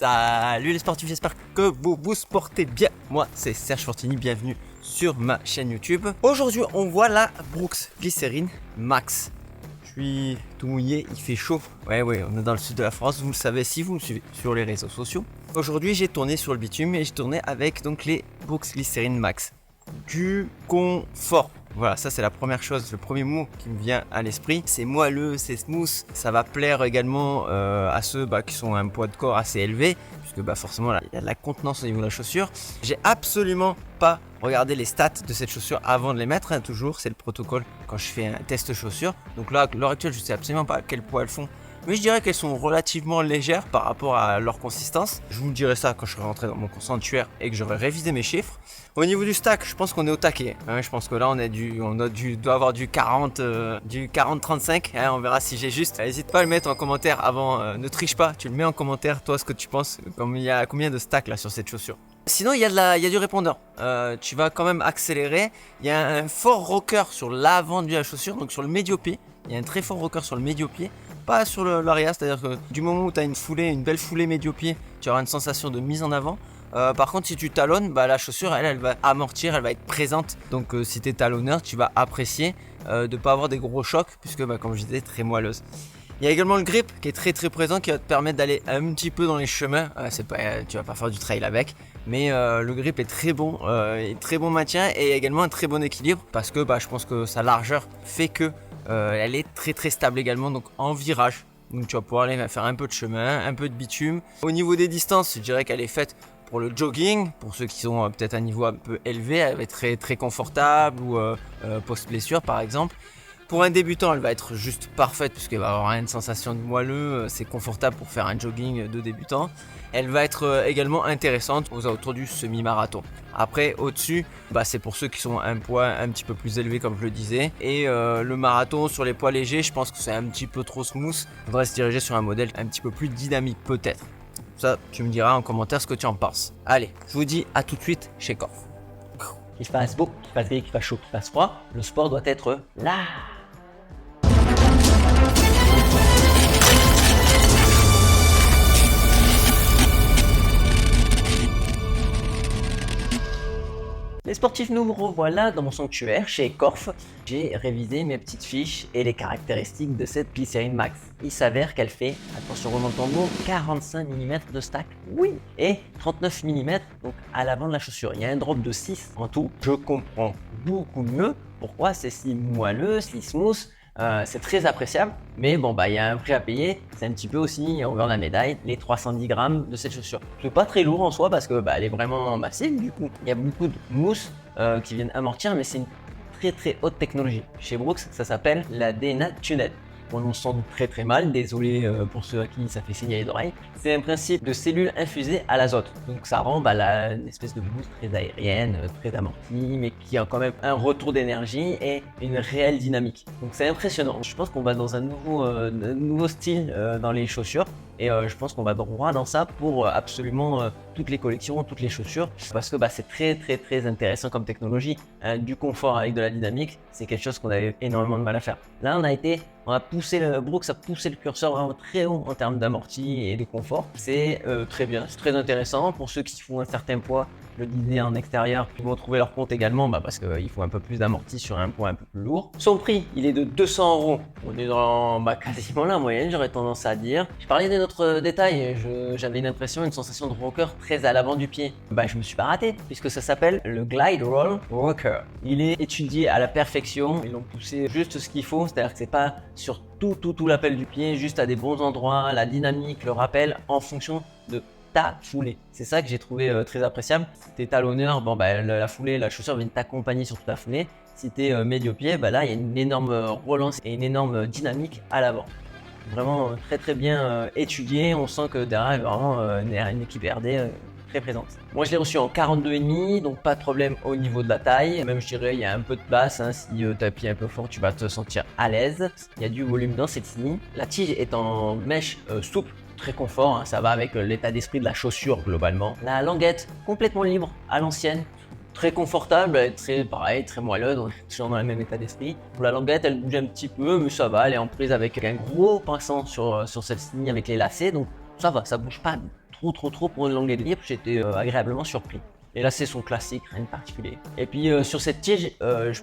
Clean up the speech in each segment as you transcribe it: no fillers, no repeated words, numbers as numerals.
Salut les sportifs, j'espère que vous vous portez bien. Moi c'est Serge Fortini, bienvenue sur ma chaîne YouTube. Aujourd'hui on voit la Brooks Glycérine Max. Je suis tout mouillé, il fait chaud. Ouais, on est dans le sud de la France, vous le savez si vous me suivez sur les réseaux sociaux. Aujourd'hui j'ai tourné sur le bitume et j'ai tourné avec donc les Brooks Glycérine Max. Du confort. Voilà, ça c'est la première chose, le premier mot qui me vient à l'esprit. C'est moelleux, c'est smooth, ça va plaire également à ceux qui sont à un poids de corps assez élevé, puisque forcément il y a de la contenance au niveau de la chaussure. J'ai absolument pas regardé les stats de cette chaussure avant de les mettre, toujours c'est le protocole quand je fais un test chaussure. Donc là, à l'heure actuelle, je sais absolument pas à quel poids elles font. Mais je dirais qu'elles sont relativement légères par rapport à leur consistance. Je vous dirai ça quand je serai rentré dans mon concentuaire et que j'aurai révisé mes chiffres. Au niveau du stack, je pense qu'on est au taquet. Je pense que là, doit avoir du 40-35. On verra si j'ai juste. N'hésite pas à le mettre en commentaire avant. Ne triche pas, tu le mets en commentaire, toi, ce que tu penses. Il y a combien de stacks là sur cette chaussure. Sinon, il y a du répondeur. Tu vas quand même accélérer. Il y a un fort rocker sur l'avant de la chaussure, donc sur le médio-pied. Il y a un très fort rocker sur le médio-pied. Pas sur l'arrière, c'est-à-dire que du moment où tu as une belle foulée médio-pied, tu auras une sensation de mise en avant. Par contre, si tu talonnes, la chaussure elle va amortir, elle va être présente. Donc si tu es talonneur, tu vas apprécier de ne pas avoir des gros chocs, puisque comme je disais, très moelleuse. Il y a également le grip qui est très très présent, qui va te permettre d'aller un petit peu dans les chemins. Tu vas pas faire du trail avec, mais le grip est très bon, très bon maintien et également un très bon équilibre, parce que je pense que sa largeur fait que elle est très très stable également, donc en virage. Donc tu vas pouvoir aller faire un peu de chemin, un peu de bitume. Au niveau des distances, je dirais qu'elle est faite pour le jogging, pour ceux qui sont peut-être à un niveau un peu élevé, elle va être très très confortable, ou post-blessure par exemple. Pour un débutant, elle va être juste parfaite puisqu'elle va avoir une sensation de moelleux, c'est confortable pour faire un jogging de débutant. Elle va être également intéressante aux alentours du semi-marathon. Après, au-dessus, c'est pour ceux qui sont un poids un petit peu plus élevé comme je le disais. Et le marathon sur les poids légers, je pense que c'est un petit peu trop smooth. Il faudrait se diriger sur un modèle un petit peu plus dynamique peut-être. Ça, tu me diras en commentaire ce que tu en penses. Allez, je vous dis à tout de suite chez Korf. Qu'il fasse beau, qu'il fasse gris, qu'il fasse chaud, qu'il fasse froid, le sport doit être là. Les sportifs, nous revoilà dans mon sanctuaire chez Korf. J'ai révisé mes petites fiches et les caractéristiques de cette glycérine max. Il s'avère qu'elle fait, attention roulement de tambour, 45 mm de stack, oui, et 39 mm donc à l'avant de la chaussure. Il y a un drop de 6 en tout. Je comprends beaucoup mieux pourquoi c'est si moelleux, si smooth. C'est très appréciable, mais il y a un prix à payer. C'est un petit peu aussi envers la médaille, les 310 grammes de cette chaussure. C'est pas très lourd en soi parce que elle est vraiment massive. Du coup, il y a beaucoup de mousse qui viennent amortir, mais c'est une très très haute technologie. Chez Brooks, ça s'appelle la DNA Tunnel. On sent très très mal, désolé pour ceux à qui ça fait saigner les oreilles. C'est un principe de cellules infusées à l'azote. Donc ça rend une espèce de mousse très aérienne, très amortie, mais qui a quand même un retour d'énergie et une réelle dynamique. Donc c'est impressionnant. Je pense qu'on va dans un nouveau style dans les chaussures. Et je pense qu'on va droit dans ça pour absolument toutes les collections, toutes les chaussures. Parce que c'est très très très intéressant comme technologie. Du confort avec de la dynamique, c'est quelque chose qu'on avait énormément de mal à faire. Là, Brooks a poussé le curseur vraiment très haut en termes d'amorti et de confort. C'est très bien, c'est très intéressant pour ceux qui font un certain poids. Je le disais en extérieur, ils vont trouver leur compte également parce qu'il faut un peu plus d'amorti sur un poids un peu plus lourd. Son prix, il est de 200 €. On est dans quasiment la moyenne, j'aurais tendance à dire. Je parlais d'un autre détail, j'avais une sensation de rocker très à l'avant du pied. Je me suis pas raté puisque ça s'appelle le Glide Roll Rocker. Il est étudié à la perfection, ils l'ont poussé juste ce qu'il faut, c'est-à-dire que c'est pas sur tout l'appel du pied, juste à des bons endroits, la dynamique, le rappel en fonction de ta foulée. C'est ça que j'ai trouvé très appréciable. Si t'es talonneur, la foulée, la chaussure vient t'accompagner sur toute la foulée. Si t'es médio-pied, là il y a une énorme relance et une énorme dynamique à l'avant. Vraiment très très bien étudié. On sent que derrière il y a vraiment une équipe RD très présente. Moi je l'ai reçu en 42,5, donc pas de problème au niveau de la taille. Même je dirais il y a un peu de place, si tu appuies un peu fort tu vas te sentir à l'aise. Il y a du volume dans cette ligne. La tige est en mèche souple, très confort, ça va avec l'état d'esprit de la chaussure globalement. La languette complètement libre à l'ancienne, très confortable, très moelleuse, on est toujours dans le même état d'esprit. La languette elle bouge un petit peu, mais ça va, elle est en prise avec un gros pinçant sur cette ligne avec les lacets, donc ça va, ça bouge pas trop pour une longueur de libre, j'étais agréablement surpris. Et là c'est son classique, rien de particulier. Et puis sur cette tige, je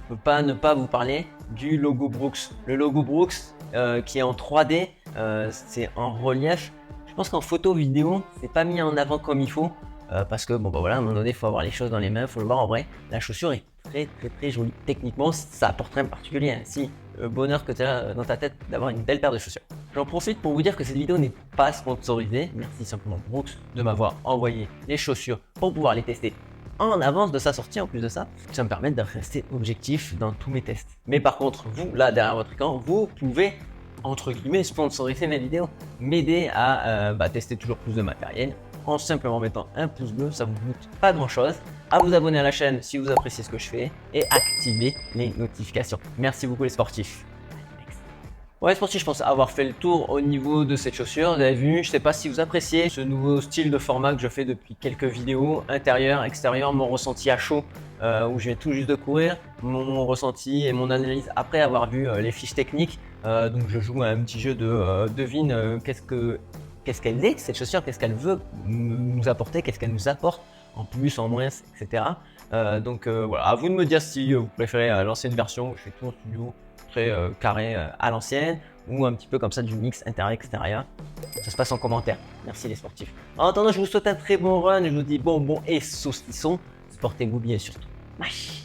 peux pas ne pas vous parler du logo Brooks. Le logo Brooks qui est en 3D, c'est en relief. Je pense qu'en photo vidéo, c'est pas mis en avant comme il faut. Parce que bon bah voilà, à un moment donné, il faut avoir les choses dans les mains, il faut le voir en vrai. La chaussure est très jolie. Techniquement, ça apporte rien de particulier. Hein. Si, bonheur que tu as dans ta tête d'avoir une belle paire de chaussures. J'en profite pour vous dire que cette vidéo n'est pas sponsorisée. Merci simplement Brooks de m'avoir envoyé les chaussures pour pouvoir les tester en avance de sa sortie. En plus de ça, ça me permet de rester objectif dans tous mes tests. Mais par contre, vous, là, derrière votre écran, vous pouvez entre guillemets sponsoriser mes vidéos, m'aider à tester toujours plus de matériel en simplement mettant un pouce bleu, ça vous coûte pas grand chose, à vous abonner à la chaîne si vous appréciez ce que je fais et activer les notifications. Merci beaucoup les sportifs. Ouais, sportif, je pense avoir fait le tour au niveau de cette chaussure. Vous avez vu, je sais pas si vous appréciez ce nouveau style de format que je fais depuis quelques vidéos, intérieur, extérieur, mon ressenti à chaud, où je viens tout juste de courir, mon ressenti et mon analyse après avoir vu les fiches techniques. Donc je joue à un petit jeu de devine qu'est-ce qu'elle est cette chaussure, qu'est-ce qu'elle veut nous apporter, qu'est-ce qu'elle nous apporte en plus, en moins, etc. Donc voilà, à vous de me dire si vous préférez l'ancienne version où je fais tout en studio très carré à l'ancienne ou un petit peu comme ça du mix intérieur-extérieur. Ça se passe en commentaire. Merci les sportifs. En attendant, je vous souhaite un très bon run et je vous dis bon et saucisson. Sportez-vous bien surtout. Bye.